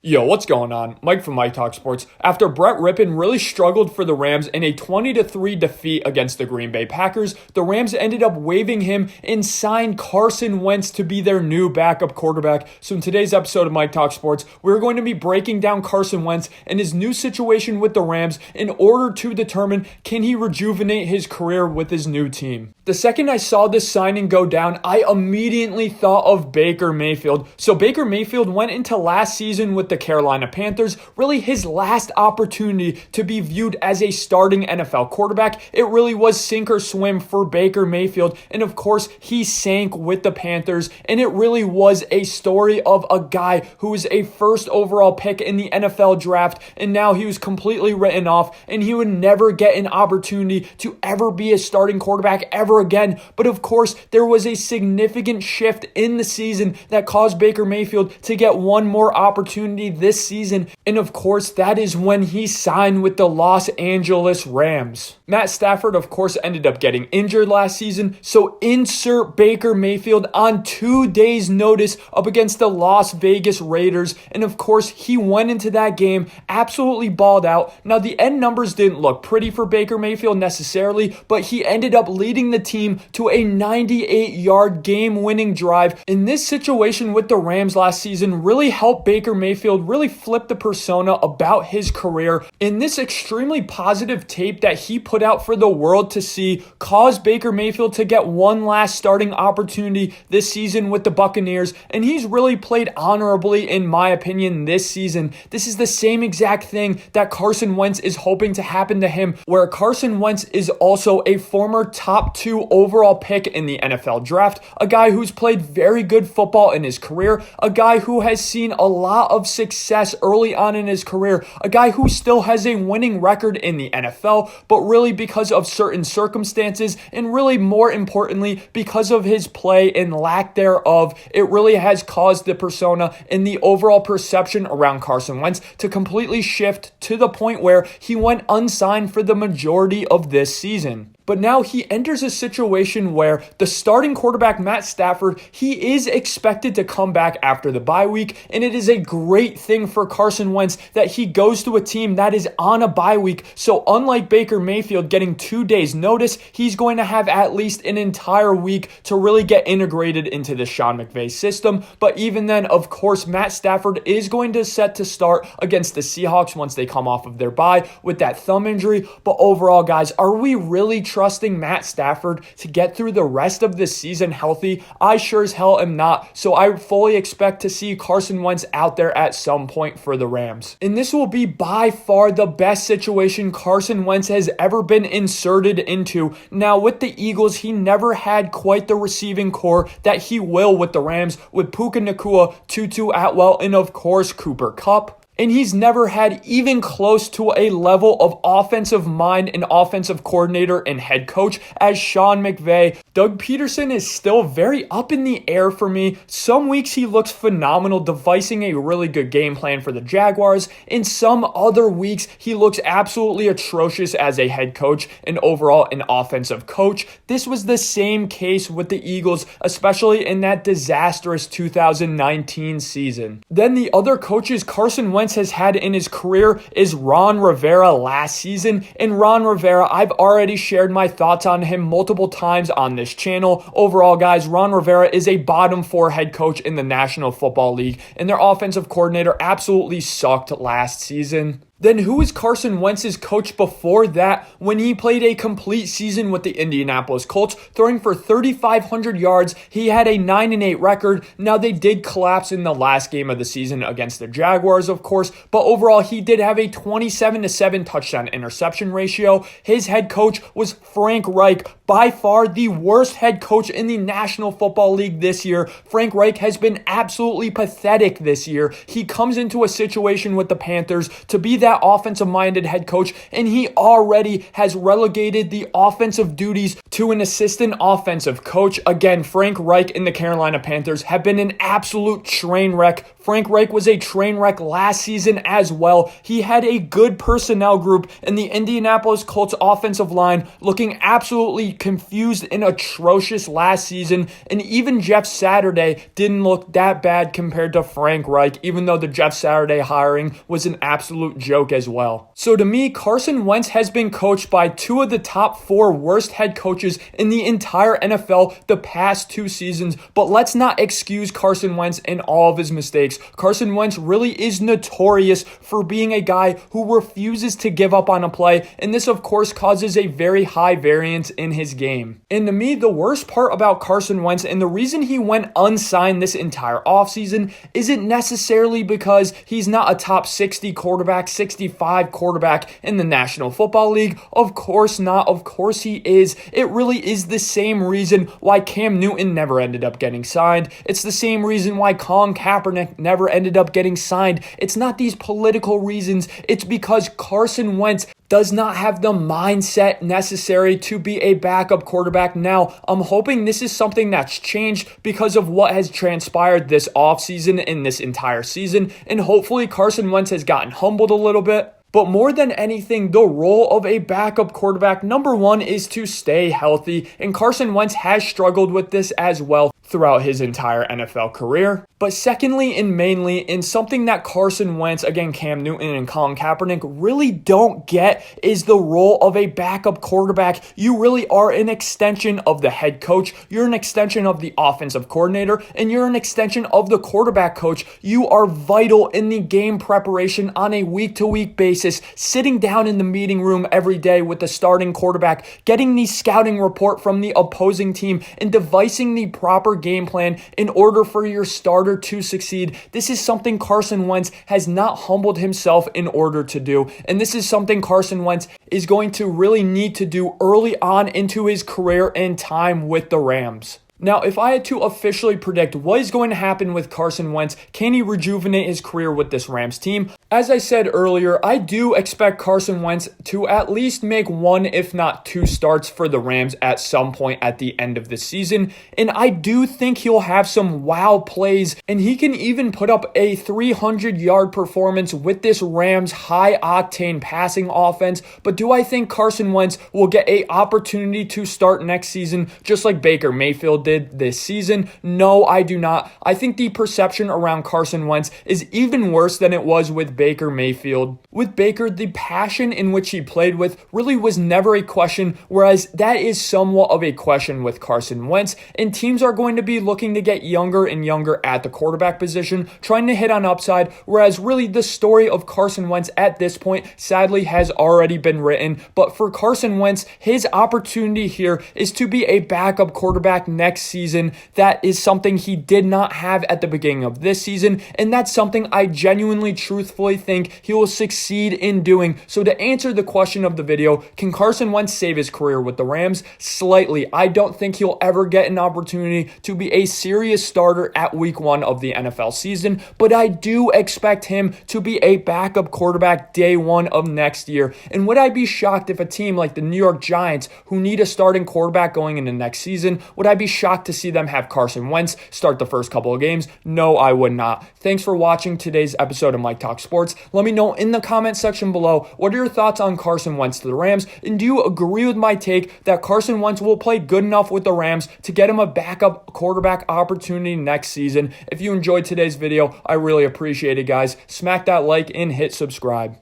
Yo, what's going on? Mike from Mike Talk Sports. After Brett Rippon really struggled for the Rams in a 20-3 defeat against the Green Bay Packers, the Rams ended up waiving him and signed Carson Wentz to be their new backup quarterback. So in today's episode of Mike Talk Sports, we're going to be breaking down Carson Wentz and his new situation with the Rams in order to determine can he rejuvenate his career with his new team. The second I saw this signing go down, I immediately thought of Baker Mayfield. So Baker Mayfield went into last season with the Carolina Panthers, really his last opportunity to be viewed as a starting NFL quarterback. It really was sink or swim for Baker Mayfield, and of course he sank with the Panthers, and it really was a story of a guy who was a first overall pick in the NFL draft, and now he was completely written off, and he would never get an opportunity to ever be a starting quarterback ever again. But of course, there was a significant shift in the season that caused Baker Mayfield to get one more opportunity this season, and of course, that is when he signed with the Los Angeles Rams. Matt Stafford, of course, ended up getting injured last season, so insert Baker Mayfield on 2 days' notice up against the Las Vegas Raiders, and of course, he went into that game absolutely balled out. Now, the end numbers didn't look pretty for Baker Mayfield necessarily, but he ended up leading the team to a 98-yard game-winning drive. In this situation with the Rams last season really helped Baker Mayfield really flip the persona about his career. And this extremely positive tape that he put out for the world to see caused Baker Mayfield to get one last starting opportunity this season with the Buccaneers, and he's really played honorably in my opinion this season. This is the same exact thing that Carson Wentz is hoping to happen to him, where Carson Wentz is also a former top 2 overall pick in the NFL draft, a guy who's played very good football in his career, a guy who has seen a lot of success early on in his career, a guy who still has a winning record in the NFL, but really because of certain circumstances, and really more importantly, because of his play and lack thereof, it really has caused the persona and the overall perception around Carson Wentz to completely shift to the point where he went unsigned for the majority of this season. But now he enters a situation where the starting quarterback, Matt Stafford, he is expected to come back after the bye week, and it is a great thing for Carson Wentz that he goes to a team that is on a bye week. So unlike Baker Mayfield getting 2 days notice, he's going to have at least an entire week to really get integrated into the Sean McVay system. But even then, of course, Matt Stafford is going to set to start against the Seahawks once they come off of their bye with that thumb injury. But overall, guys, are we really trusting Matt Stafford to get through the rest of the season healthy? I sure as hell am not, so I fully expect to see Carson Wentz out there at some point for the Rams. And this will be by far the best situation Carson Wentz has ever been inserted into. Now, with the Eagles, he never had quite the receiving core that he will with the Rams, with Puka Nacua, Tutu Atwell, and of course, Cooper Kupp. And he's never had even close to a level of offensive mind and offensive coordinator and head coach as Sean McVay. Doug Peterson is still very up in the air for me. Some weeks he looks phenomenal, devising a really good game plan for the Jaguars. In some other weeks, he looks absolutely atrocious as a head coach and overall an offensive coach. This was the same case with the Eagles, especially in that disastrous 2019 season. Then the other coaches Carson Wentz has had in his career is Ron Rivera last season. And Ron Rivera, I've already shared my thoughts on him multiple times on this channel. Overall, guys, Ron Rivera is a bottom 4 head coach in the National Football League, and their offensive coordinator absolutely sucked last season. Then who was Carson Wentz's coach before that when he played a complete season with the Indianapolis Colts, throwing for 3,500 yards? He had a 9-8 record. Now, they did collapse in the last game of the season against the Jaguars, of course, but overall, he did have a 27-7 touchdown interception ratio. His head coach was Frank Reich, by far the worst head coach in the National Football League this year. Frank Reich has been absolutely pathetic this year. He comes into a situation with the Panthers to be that offensive-minded head coach, and he already has relegated the offensive duties to an assistant offensive coach. Again, Frank Reich and the Carolina Panthers have been an absolute train wreck Frank Reich was a train wreck last season as well. He had a good personnel group, and the Indianapolis Colts offensive line looking absolutely confused and atrocious last season, and even Jeff Saturday didn't look that bad compared to Frank Reich, even though the Jeff Saturday hiring was an absolute joke as well. So to me, Carson Wentz has been coached by two of the top 4 worst head coaches in the entire NFL the past 2 seasons, but let's not excuse Carson Wentz and all of his mistakes. Carson Wentz really is notorious for being a guy who refuses to give up on a play, and this of course causes a very high variance in his game. And to me, the worst part about Carson Wentz and the reason he went unsigned this entire offseason isn't necessarily because he's not a top 60 quarterback, 65 quarterback in the National Football League. Of course not. Of course he is. It really is the same reason why Cam Newton never ended up getting signed. It's the same reason why Colin Kaepernick never ended up getting signed. It's not these political reasons. It's because Carson Wentz does not have the mindset necessary to be a backup quarterback. Now, I'm hoping this is something that's changed because of what has transpired this offseason and this entire season, and hopefully Carson Wentz has gotten humbled a little bit. But more than anything, the role of a backup quarterback, number one, is to stay healthy, and Carson Wentz has struggled with this as well throughout his entire NFL career. But secondly and mainly, in something that Carson Wentz, again Cam Newton and Colin Kaepernick really don't get, is the role of a backup quarterback. You really are an extension of the head coach, you're an extension of the offensive coordinator, and you're an extension of the quarterback coach. You are vital in the game preparation on a week-to-week basis, sitting down in the meeting room every day with the starting quarterback, getting the scouting report from the opposing team, and devising the proper game plan in order for your starter to succeed. This is something Carson Wentz has not humbled himself in order to do, and this is something Carson Wentz is going to really need to do early on into his career and time with the Rams. Now, if I had to officially predict what is going to happen with Carson Wentz, can he rejuvenate his career with this Rams team? As I said earlier, I do expect Carson Wentz to at least make 1, if not 2 starts for the Rams at some point at the end of the season, and I do think he'll have some wow plays, and he can even put up a 300-yard performance with this Rams high-octane passing offense. But do I think Carson Wentz will get an opportunity to start next season just like Baker Mayfield did this season? No, I do not. I think the perception around Carson Wentz is even worse than it was with Baker Mayfield. With Baker, the passion in which he played with really was never a question, whereas that is somewhat of a question with Carson Wentz, and teams are going to be looking to get younger and younger at the quarterback position, trying to hit on upside, whereas really the story of Carson Wentz at this point sadly has already been written. But for Carson Wentz, his opportunity here is to be a backup quarterback next season. That is something he did not have at the beginning of this season, and that's something I genuinely, truthfully think he will succeed in doing. So to answer the question of the video, can Carson Wentz save his career with the Rams? Slightly. I don't think he'll ever get an opportunity to be a serious starter at week 1 of the NFL season, but I do expect him to be a backup quarterback day 1 of next year. And would I be shocked if a team like the New York Giants, who need a starting quarterback going into next season, would I be shocked to see them have Carson Wentz start the first couple of games? No, I would not. Thanks for watching today's episode of Mike Talk Sports. Let me know in the comment section below, what are your thoughts on Carson Wentz to the Rams? And do you agree with my take that Carson Wentz will play good enough with the Rams to get him a backup quarterback opportunity next season? If you enjoyed today's video, I really appreciate it, guys. Smack that like and hit subscribe.